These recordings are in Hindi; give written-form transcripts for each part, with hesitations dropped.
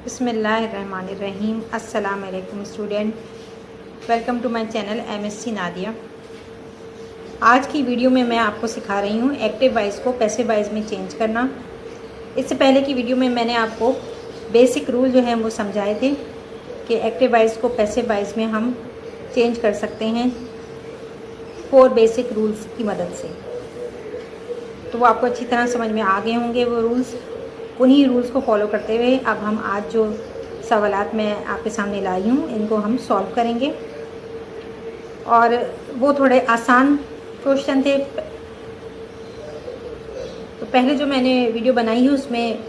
बिस्मिल्लाहिर्रहमानिर्रहीम। अस्सलाम वालेकुम student, welcome to my channel MSc Nadia. आज की वीडियो में मैं आपको सिखा रही हूँ एक्टिव वॉइस को पैसिव वॉइस में चेंज करना। इससे पहले की वीडियो में मैंने आपको बेसिक रूल जो है वो समझाए थे कि एक्टिव वॉइस को पैसिव वॉइस में हम चेंज कर सकते हैं 4 बेसिक रूल्स की मदद से। तो वो आपको अच्छी तरह समझ में आ गए होंगे वो रूल्स। उन्हीं रूल्स को फॉलो करते हुए अब हम आज जो सवालात मैं आपके सामने लाई हूँ इनको हम सॉल्व करेंगे, और वो थोड़े आसान क्वेश्चन थे। तो पहले जो मैंने वीडियो बनाई है उसमें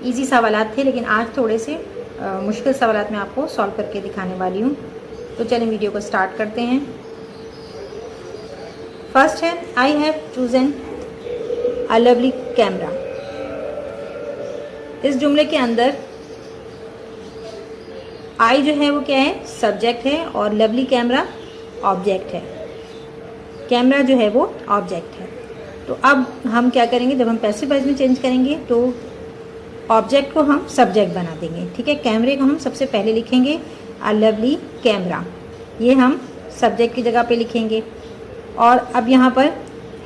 इजी सवालात थे, लेकिन आज थोड़े से मुश्किल सवालात मैं आपको सॉल्व करके दिखाने वाली हूँ। तो चलिए वीडियो को स्टार्ट करते हैं। फर्स्ट है, I have chosen a lovely camera. इस जुमले के अंदर आई जो है वो क्या है, सब्जेक्ट है, और लवली कैमरा ऑब्जेक्ट है। कैमरा जो है वो ऑब्जेक्ट है। तो अब हम क्या करेंगे, जब हम पैसिव वॉइस में चेंज करेंगे तो ऑब्जेक्ट को हम सब्जेक्ट बना देंगे। ठीक है, कैमरे को हम सबसे पहले लिखेंगे अ लवली कैमरा, ये हम सब्जेक्ट की जगह पे लिखेंगे। और अब यहाँ पर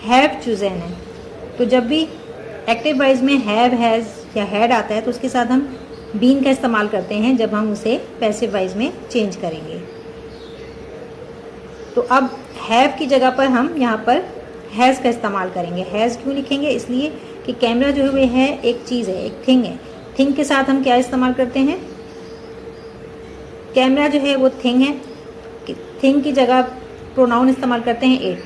हैव चूजन है, तो जब भी एक्टिव वॉइस में हैव, हैज़ या हैड आता है तो उसके साथ हम बीन का इस्तेमाल करते हैं जब हम उसे पैसिव वॉइस में चेंज करेंगे। तो अब हैव की जगह पर हम यहाँ पर हैज़ का इस्तेमाल करेंगे। हैज़ क्यों लिखेंगे, इसलिए कि कैमरा जो है वो है एक चीज़ है, एक थिंग है। थिंग के साथ हम क्या इस्तेमाल करते हैं, कैमरा जो है वो थिंग है, थिंग की जगह प्रोनाउन इस्तेमाल करते हैं इट।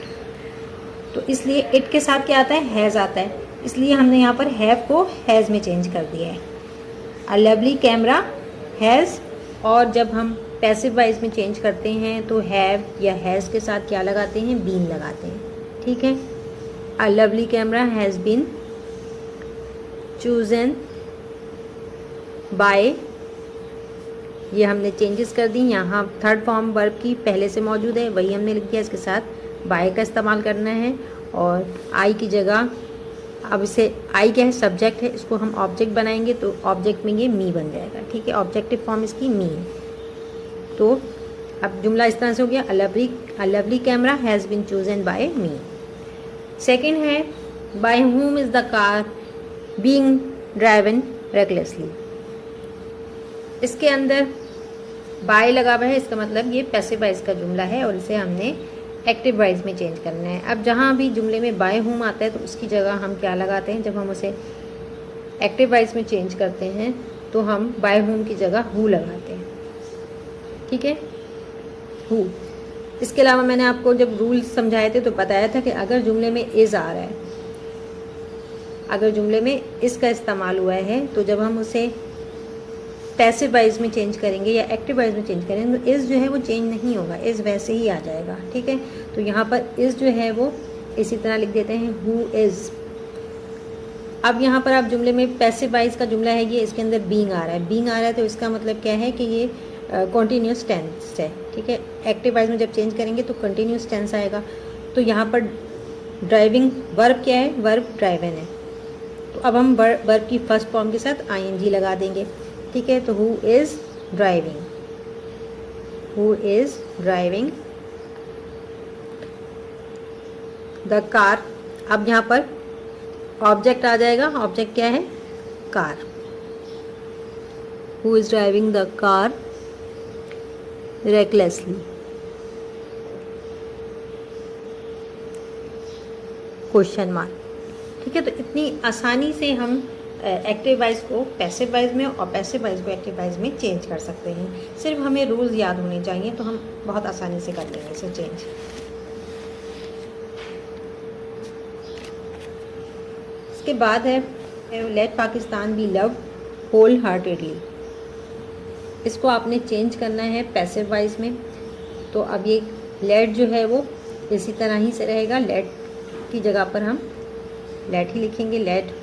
तो इसलिए इट के साथ क्या आता है, हैज़ आता है, इसलिए हमने यहाँ पर हैव को हैज़ में चेंज कर दिया है। A lovely camera has. और जब हम पैसिव वॉइस में चेंज करते हैं तो हैव या हैज़ के साथ क्या लगाते हैं, बीन लगाते हैं। ठीक है, a lovely camera has been chosen by, ये हमने चेंजेस कर दी। यहाँ थर्ड फॉर्म वर्ब की पहले से मौजूद है, वही हमने लिख दिया, इसके साथ बाय का इस्तेमाल करना है। और आई की जगह अब इसे आई क्या है, सब्जेक्ट है, इसको हम ऑब्जेक्ट बनाएंगे तो ऑब्जेक्ट में ये मी बन जाएगा। ठीक है, ऑब्जेक्टिव फॉर्म इसकी मी है। तो अब जुमला इस तरह से हो गया, a lovely camera has been chosen by me. Second है, by whom is the car being driven recklessly. इसके अंदर बाय लगा हुआ है, इसका मतलब ये पैसिव वॉइस का जुमला है और इसे हमने एक्टिव वॉइस में चेंज करना है। अब जहाँ भी जुमले में बाय whom आता है तो उसकी जगह हम क्या लगाते हैं, जब हम उसे एक्टिव वॉइस में चेंज करते हैं तो हम बाय whom की जगह हु लगाते हैं। ठीक है, हु। इसके अलावा मैंने आपको जब रूल समझाए थे तो बताया था कि अगर जुमले में इज़ आ रहा है, अगर जुमले में इस का इस्तेमाल हुआ है तो जब हम उसे पैसिव वॉइस में चेंज करेंगे या एक्टिव वॉइस में चेंज करेंगे तो इज़ जो है वो चेंज नहीं होगा, इज़ वैसे ही आ जाएगा। ठीक है, तो यहाँ पर इज़ जो है वो इसी तरह लिख देते हैं, हु इज़। अब यहाँ पर आप जुमले में पैसिव वॉइस का जुमला है ये, इसके अंदर बीइंग आ रहा है, बीइंग आ रहा है तो इसका मतलब क्या है कि ये कॉन्टीन्यूस टेंस है। ठीक है, एक्टिव वॉइस में जब चेंज करेंगे तो कंटिन्यूस टेंस आएगा। तो यहाँ पर ड्राइविंग वर्ब क्या है, वर्ब ड्राइवन है, तो अब हम वर्ब की फर्स्ट फॉर्म के साथ ING लगा देंगे। ठीक है, तो who is driving, who is driving the car. अब यहाँ पर ऑब्जेक्ट आ जाएगा, ऑब्जेक्ट क्या है, car. Who is driving the car recklessly, question mark. ठीक है, तो इतनी आसानी से हम एक्टिव वॉइस को पैसिव वॉइस में और पैसिव वॉइस को एक्टिव वॉइस में चेंज कर सकते हैं। सिर्फ हमें रूल्स याद होने चाहिए तो हम बहुत आसानी से कर लेंगे इसे चेंज। इसके बाद है, let Pakistan be love wholeheartedly. इसको आपने चेंज करना है पैसिव वॉइस में। तो अब ये लेट जो है वो इसी तरह ही से रहेगा, लेट की जगह पर हम लेट ही लिखेंगे, लेट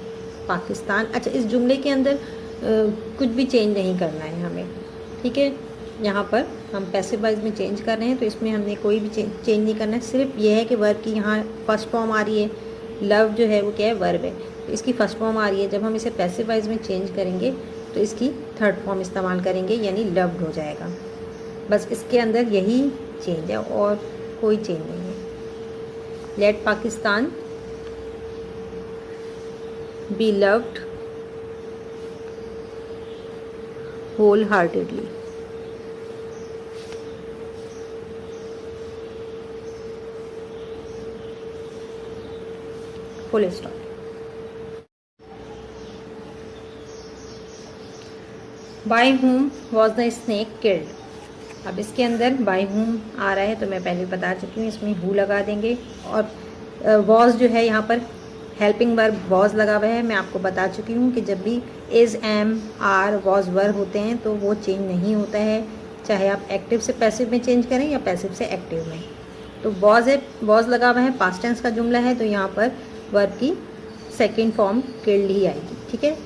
पाकिस्तान। अच्छा, इस जुमले के अंदर कुछ भी चेंज नहीं करना है हमें। ठीक है, यहाँ पर हम पैसिव वॉइस में चेंज कर रहे हैं तो इसमें हमने कोई भी चेंज नहीं करना है। सिर्फ ये है कि वर्ब की यहाँ फर्स्ट फॉर्म आ रही है, लव जो है वो क्या है, वर्ब है, तो इसकी फर्स्ट फॉर्म आ रही है। जब हम इसे पैसिव वॉइस में चेंज करेंगे तो इसकी थर्ड फॉर्म इस्तेमाल करेंगे, यानी लव्ड हो जाएगा। बस इसके अंदर यही चेंज है और कोई चेंज नहीं है। Let Pakistan be loved wholeheartedly. Full stop. By whom was the snake killed. अब इसके अंदर बाय हुम आ रहा है तो मैं पहले बता चुकी हूँ, इसमें हु लगा देंगे। और वॉज जो है यहाँ पर हेल्पिंग वर्ब वॉज लगा हुआ है। मैं आपको बता चुकी हूँ कि जब भी is, am, are, was verb होते हैं तो वो चेंज नहीं होता है, चाहे आप एक्टिव से पैसिव में चेंज करें या पैसिव से एक्टिव में। तो वॉज है, वॉज लगा हुआ है, पास्ट टेंस का जुमला है, तो यहाँ पर वर्ब की सेकेंड फॉर्म किल्ड ही आएगी। ठीक है,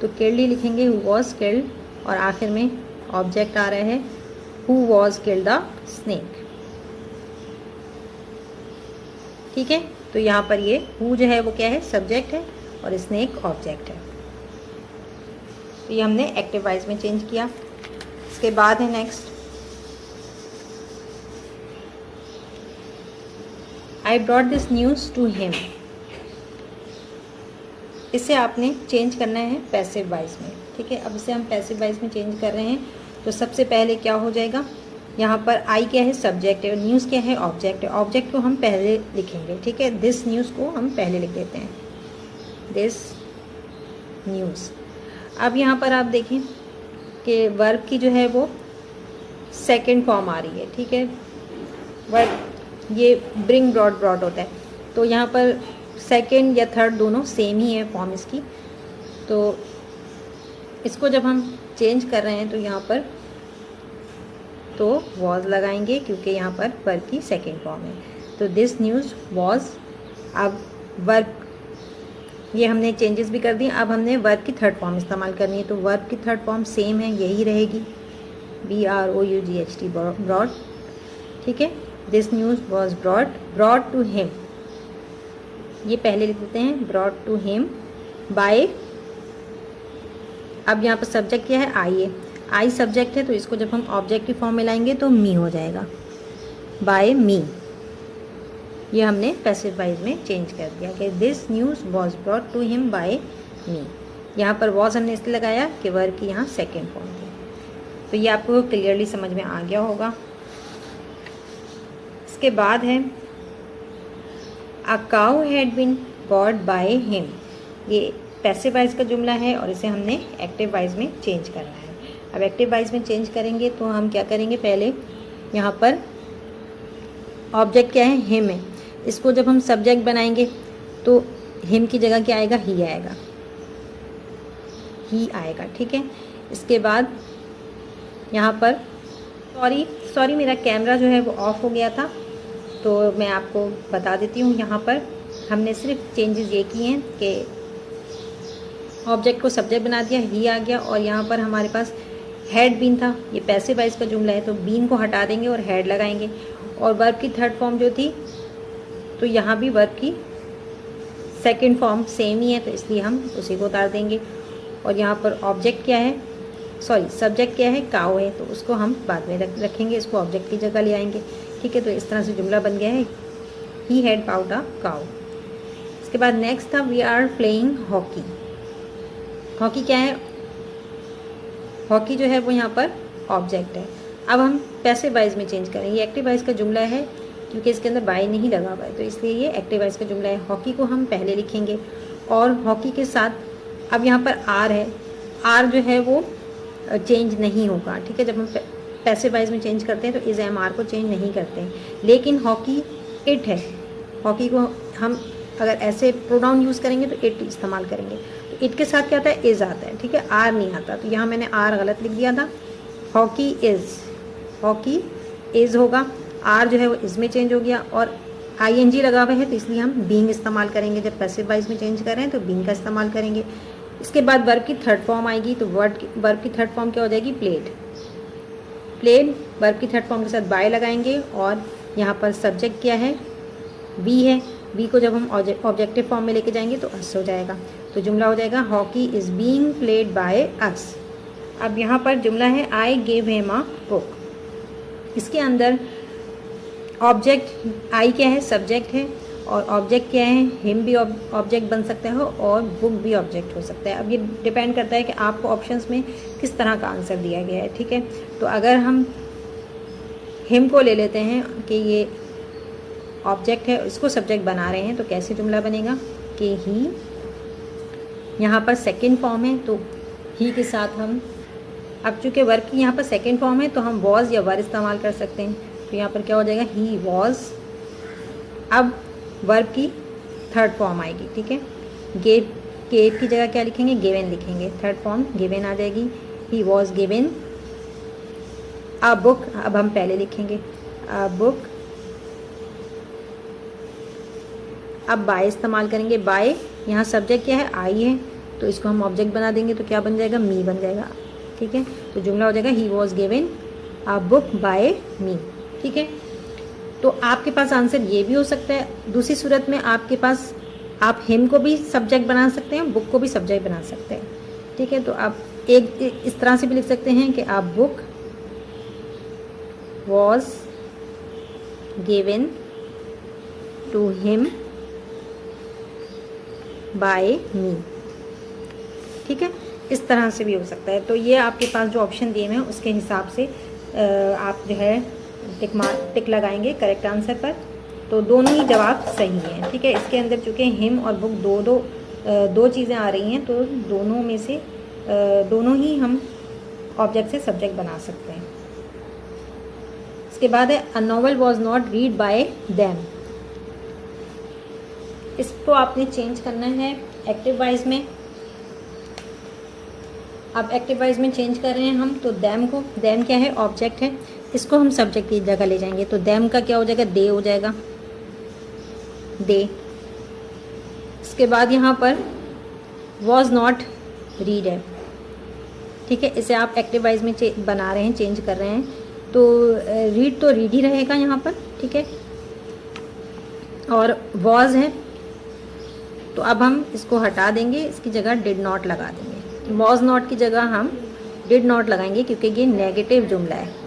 तो किल्ड ही लिखेंगे, हु वॉज किल्ड, और आखिर में ऑब्जेक्ट आ रहा है who was killed the snake. ठीक है, तो यहाँ पर ये हु जो है वो क्या है, सब्जेक्ट है, और स्नेक ऑब्जेक्ट है। तो ये हमने एक्टिव वाइज में चेंज किया। इसके बाद है next, I brought this news to him. इसे आपने चेंज करना है पैसिव वाइज में। ठीक है, अब इसे हम पैसिव वाइज में चेंज कर रहे हैं। तो सबसे पहले क्या हो जाएगा, यहाँ पर आई क्या है, सब्जेक्ट है, और न्यूज़ क्या है, ऑब्जेक्ट है। ऑब्जेक्ट को हम पहले लिखेंगे। ठीक है, दिस न्यूज़ को हम पहले लिख देते हैं, दिस न्यूज़। अब यहाँ पर आप देखें कि वर्ब की जो है वो सेकेंड फॉर्म आ रही है। ठीक है, वर्ब ये ब्रिंग, ब्रॉट, ब्रॉट होता है, तो यहाँ पर सेकेंड या थर्ड दोनों सेम ही है फॉर्म इसकी। तो इसको जब हम चेंज कर रहे हैं तो यहाँ पर तो वॉज लगाएंगे, क्योंकि यहाँ पर वर्ब की सेकेंड फॉर्म है। तो दिस न्यूज़ वॉज। अब वर्ब ये हमने चेंजेस भी कर दिए। अब हमने वर्ब की थर्ड फॉर्म इस्तेमाल करनी है, तो वर्ब की थर्ड फॉर्म सेम है, यही रहेगी, BROUGHT, ब्रॉड। ठीक है, this news was brought to him, ये पहले लिख देते हैं, ब्रॉड टू हिम बाय। अब यहाँ पर सब्जेक्ट क्या है, आई है, आई सब्जेक्ट है, तो इसको जब हम ऑब्जेक्ट की फॉर्म में लाएंगे तो मी हो जाएगा, बाय मी। ये हमने पैसिव वाइज में चेंज कर दिया कि this news was brought to him by me. यहाँ पर वॉज हमने इसलिए लगाया कि वर्ब की यहाँ सेकेंड फॉर्म थी। तो ये आपको क्लियरली समझ में आ गया होगा। इसके बाद है a cow had been bought by him. ये पैसिव वाइज का जुमला है और इसे हमने एक्टिव वाइज में चेंज करना है। अब एक्टिव वाइज में चेंज करेंगे तो हम क्या करेंगे, पहले यहाँ पर ऑब्जेक्ट क्या है, हिम है, इसको जब हम सब्जेक्ट बनाएंगे तो हिम की जगह क्या आएगा, ही आएगा, ही आएगा। ठीक है, इसके बाद यहाँ पर सॉरी मेरा कैमरा जो है वो ऑफ हो गया था, तो मैं आपको बता देती हूँ। यहाँ पर हमने सिर्फ चेंजेस ये किए हैं कि ऑब्जेक्ट को सब्जेक्ट बना दिया, ही आ गया, और यहाँ पर हमारे पास हैड बीन था, ये पैसिव वाइज का जुमला है, तो बीन को हटा देंगे और हैड लगाएंगे। और वर्ब की थर्ड फॉर्म जो थी, तो यहाँ भी वर्ब की सेकंड फॉर्म सेम ही है, तो इसलिए हम उसी को उतार देंगे। और यहाँ पर ऑब्जेक्ट क्या है, सब्जेक्ट क्या है, काऊ है, तो उसको हम बाद में रखेंगे, इसको ऑब्जेक्ट की जगह ले आएंगे। ठीक है, तो इस तरह से जुमला बन गया है, ही हैड बाउट अ काऊ। इसके बाद नेक्स्ट था we are playing hockey. Hockey क्या है, हॉकी जो है वो यहाँ पर ऑब्जेक्ट है। अब हम पैसिव वाइज में चेंज करेंगे, ये एक्टिव वाइज का जुमला है क्योंकि इसके अंदर बाय नहीं लगा हुआ है, तो इसलिए ये एक्टिव वाइज का जुमला है। हॉकी को हम पहले लिखेंगे और हॉकी के साथ अब यहाँ पर आर है, आर जो है वो चेंज नहीं होगा। ठीक है, जब हम पैसिव वाइज में चेंज करते हैं तो इज एम आर को चेंज नहीं करते हैं, लेकिन हॉकी इट है, हॉकी को हम अगर ऐसे प्रोनाउन यूज़ करेंगे तो इट इस्तेमाल करेंगे, तो इट के साथ क्या आता है, इज़ आता है। ठीक है, आर नहीं आता, तो यहाँ मैंने आर गलत लिख दिया था, हॉकी इज़ होगा, आर जो है वो इज़ में चेंज हो गया, और ING लगा हुआ है तो इसलिए हम बीइंग इस्तेमाल करेंगे। जब पैसिव वाइज में चेंज कर रहे हैं तो बीइंग का इस्तेमाल करेंगे। इसके बाद वर्ब की थर्ड फॉर्म आएगी, तो वर्ब की थर्ड फॉर्म क्या हो जाएगी, प्लेड। वर्ब की थर्ड फॉर्म के साथ बाय लगाएंगे, और यहाँ पर सब्जेक्ट क्या है, बी है, बी को जब हम ऑब्जेक्टिव फॉर्म में लेके जाएंगे तो अस हो जाएगा, तो जुमला हो जाएगा hockey is being played by us. अब यहाँ पर जुमला है I gave him a book. इसके अंदर ऑब्जेक्ट आई क्या है, सब्जेक्ट है, और ऑब्जेक्ट क्या है, हिम भी ऑब्जेक्ट बन सकता है और बुक भी ऑब्जेक्ट हो सकता है। अब ये डिपेंड करता है कि आपको ऑप्शंस में किस तरह का आंसर दिया गया है, ठीक है। तो अगर हम हिम को ले लेते हैं कि ये ऑब्जेक्ट है, इसको सब्जेक्ट बना रहे हैं, तो कैसे जुमला बनेगा कि ही, यहाँ पर सेकंड फॉर्म है तो ही के साथ हम, अब चूँकि वर्ब की यहाँ पर सेकंड फॉर्म है तो हम वॉज या वर इस्तेमाल कर सकते हैं। तो यहाँ पर क्या हो जाएगा, ही वॉज। अब वर्ब की थर्ड फॉर्म आएगी, ठीक है। गेव की जगह क्या लिखेंगे, गिवन लिखेंगे, थर्ड फॉर्म गिवन आ जाएगी, ही वॉज गिवन अ बुक। अब हम पहले लिखेंगे अ बुक। अब बाय इस्तेमाल करेंगे, बाय यहाँ सब्जेक्ट क्या है, आई है, तो इसको हम ऑब्जेक्ट बना देंगे तो क्या बन जाएगा, मी बन जाएगा, ठीक है। तो जुमला हो जाएगा he was given a book by me, ठीक है। तो आपके पास आंसर ये भी हो सकता है। दूसरी सूरत में आपके पास, आप हिम को भी सब्जेक्ट बना सकते हैं, बुक को भी सब्जेक्ट बना सकते हैं, ठीक है। तो आप एक इस तरह से भी लिख सकते हैं कि आप book was given to him by me, ठीक है। इस तरह से भी हो सकता है। तो ये आपके पास जो ऑप्शन दिए हैं उसके हिसाब से आप जो है टिक लगाएंगे करेक्ट आंसर पर। तो दोनों ही जवाब सही हैं, ठीक है। इसके अंदर चूँकि हिम और बुक दो चीज़ें आ रही हैं, तो दोनों में से दोनों ही हम ऑब्जेक्ट से सब्जेक्ट बना सकते हैं। इसके बाद है a novel was not read by them. इसको आपने चेंज करना है एक्टिव वाइज में। अब एक्टिव वाइज में चेंज कर रहे हैं हम, तो दैम को, दैम क्या है, ऑब्जेक्ट है, इसको हम सब्जेक्ट की जगह ले जाएंगे। तो दैम का क्या हो जाएगा, दे हो जाएगा, दे। इसके बाद यहाँ पर वॉज नॉट रीड है, ठीक है। इसे आप एक्टिव वाइज में बना रहे हैं, चेंज कर रहे हैं। तो रीड तो रीड ही रहेगा यहाँ पर, ठीक है। और वॉज है, तो अब हम इसको हटा देंगे, इसकी जगह डिड नॉट लगा देंगे। वॉज नॉट की जगह हम डिड नॉट लगाएंगे क्योंकि ये नेगेटिव जुमला है।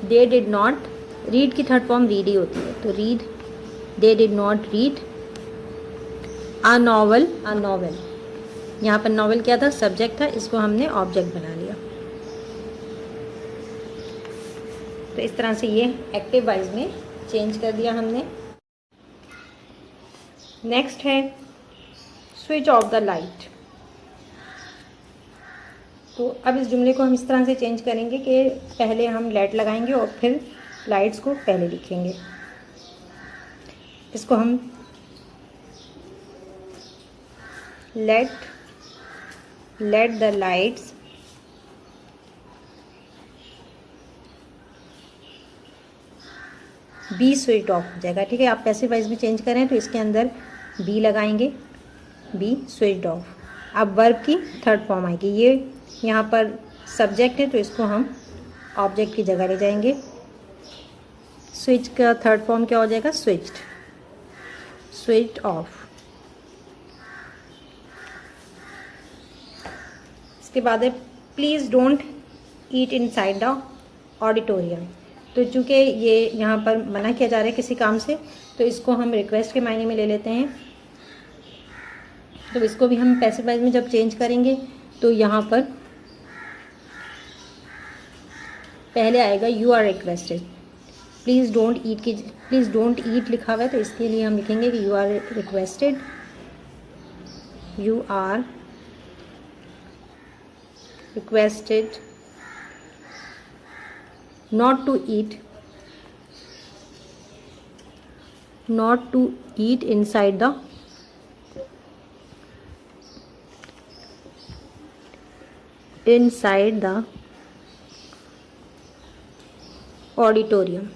दे डिड नॉट, रीड की थर्ड फॉर्म रीड ही होती है, तो read, they did not read a novel, a novel. यहाँ पर नॉवल क्या था, सब्जेक्ट था, इसको हमने ऑब्जेक्ट बना लिया। तो इस तरह से ये एक्टिव वाइज में चेंज कर दिया हमने। नेक्स्ट है स्विच ऑफ द लाइट। तो अब इस जुमले को हम इस तरह से चेंज करेंगे कि पहले हम लेट लगाएंगे और फिर लाइट्स को पहले लिखेंगे। इसको हम let the lights be switch off हो जाएगा, ठीक है। आप पैसिव वाइज में चेंज करें तो इसके अंदर बी लगाएंगे, बी स्विच्ड ऑफ। अब वर्ब की थर्ड फॉर्म आएगी, ये यहाँ पर सब्जेक्ट है तो इसको हम ऑब्जेक्ट की जगह ले जाएंगे। स्विच का थर्ड फॉर्म क्या हो जाएगा, स्विच्ड, स्विच्ड ऑफ। इसके बाद है please don't eat inside the auditorium. तो चूँकि ये यहाँ पर मना किया जा रहा है किसी काम से, तो इसको हम रिक्वेस्ट के मायने में ले लेते हैं। तो इसको भी हम पैसिव वाइज में जब चेंज करेंगे तो यहाँ पर पहले आएगा you are requested. Please don't eat की, प्लीज़ डोंट ईट लिखा हुआ है तो इसके लिए हम लिखेंगे कि you are requested, you are requested not to eat inside the auditorium.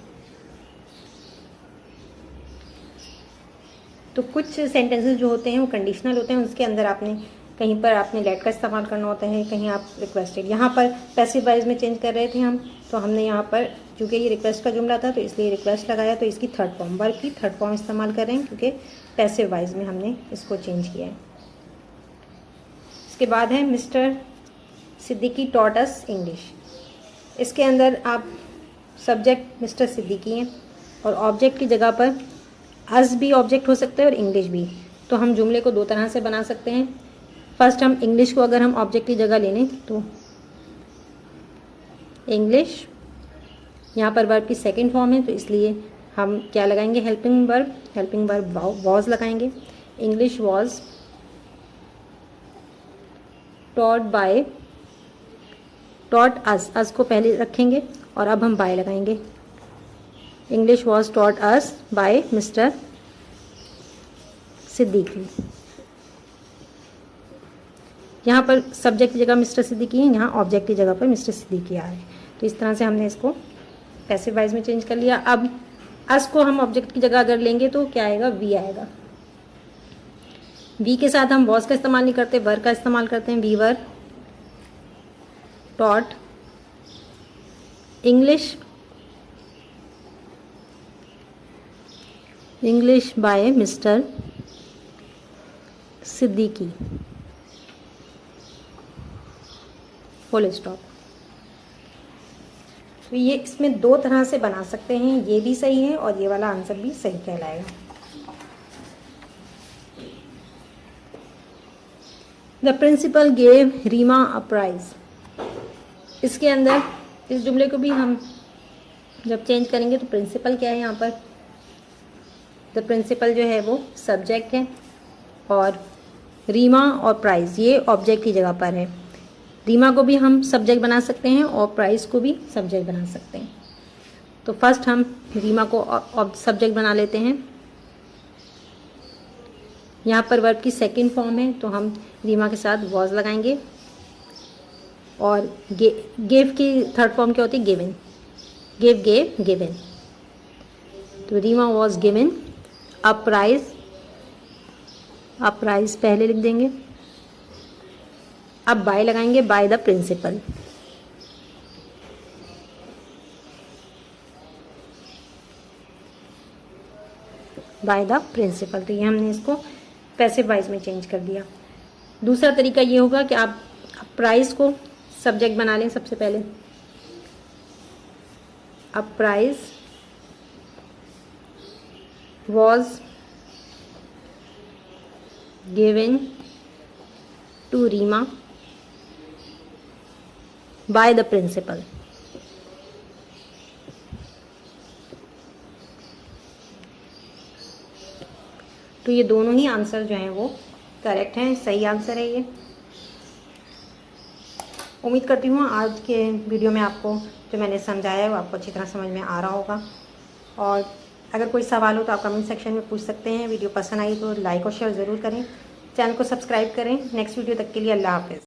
तो कुछ सेंटेंसेस जो होते हैं वो कंडीशनल होते हैं, उसके अंदर आपने कहीं पर आपने लेट का इस्तेमाल करना होता है, कहीं आप रिक्वेस्टेड। यहाँ पर पैसिव वाइज में चेंज कर रहे थे हम, तो हमने यहाँ पर चूँकि ये रिक्वेस्ट का जुमला था तो इसलिए रिक्वेस्ट लगाया, तो इसकी थर्ड फॉर्म, वर्ब की थर्ड फॉर्म इस्तेमाल कर रहे हैं क्योंकि पैसिव वाइज में हमने इसको चेंज किया है। इसके बाद है mister Siddiqui taught us English. इसके अंदर आप सब्जेक्ट मिस्टर सिद्दीकी हैं और ऑब्जेक्ट की जगह पर अस भी ऑब्जेक्ट हो सकता है और इंग्लिश भी। तो हम जुमले को दो तरह से बना सकते हैं। फर्स्ट हम इंग्लिश को अगर हम ऑब्जेक्ट की जगह ले लें तो इंग्लिश, यहाँ पर वर्ब की सेकंड फॉर्म है तो इसलिए हम क्या लगाएंगे, हेल्पिंग वर्ब वॉज लगाएंगे। English was taught by, taught us को पहले रखेंगे और अब हम बाय लगाएंगे। English was taught us by mister Siddiqui. यहाँ पर सब्जेक्ट की जगह मिस्टर सिद्दीकी है, यहाँ ऑब्जेक्ट की जगह पर मिस्टर सिद्दीकी आ रहे हैं। तो इस तरह से हमने इसको पैसिव वॉइस में चेंज कर लिया। अब अस को हम ऑब्जेक्ट की जगह अगर लेंगे तो क्या आएगा, वी आएगा। वी के साथ हम वॉज का इस्तेमाल नहीं करते, वर का इस्तेमाल करते हैं। We were taught English by mister Siddiqui, full stop. तो ये इसमें दो तरह से बना सकते हैं, ये भी सही है और ये वाला आंसर भी सही कहलाएगा। The principal gave Reema a prize. इसके अंदर इस जुमले को भी हम जब चेंज करेंगे तो प्रिंसिपल क्या है, यहाँ पर द प्रिंसिपल जो है वो सब्जेक्ट है और रीमा और प्राइज ये ऑब्जेक्ट की जगह पर है। रीमा को भी हम सब्जेक्ट बना सकते हैं और प्राइस को भी सब्जेक्ट बना सकते हैं। तो फर्स्ट हम रीमा को सब्जेक्ट बना लेते हैं। यहाँ पर वर्ब की सेकंड फॉर्म है तो हम रीमा के साथ वॉज लगाएंगे और गिव की थर्ड फॉर्म क्या होती है, गिवन। Give gave given. तो Reema was given a prize पहले लिख देंगे। अब बाय लगाएंगे, by the principal. By the principal. तो ये हमने इसको पैसिव वॉइस में चेंज कर दिया। दूसरा तरीका ये होगा कि आप प्राइस को सब्जेक्ट बना लें। सबसे पहले अब price was given to Reema by the principal. तो ये दोनों ही आंसर जो हैं वो करेक्ट हैं, सही आंसर है ये। उम्मीद करती हूँ आज के वीडियो में आपको जो मैंने समझाया है वो आपको अच्छी तरह समझ में आ रहा होगा। और अगर कोई सवाल हो तो आप कमेंट सेक्शन में पूछ सकते हैं। वीडियो पसंद आई तो लाइक और शेयर ज़रूर करें। चैनल को सब्सक्राइब करें। नेक्स्ट वीडियो तक के लिए अल्लाह हाफ़िज़।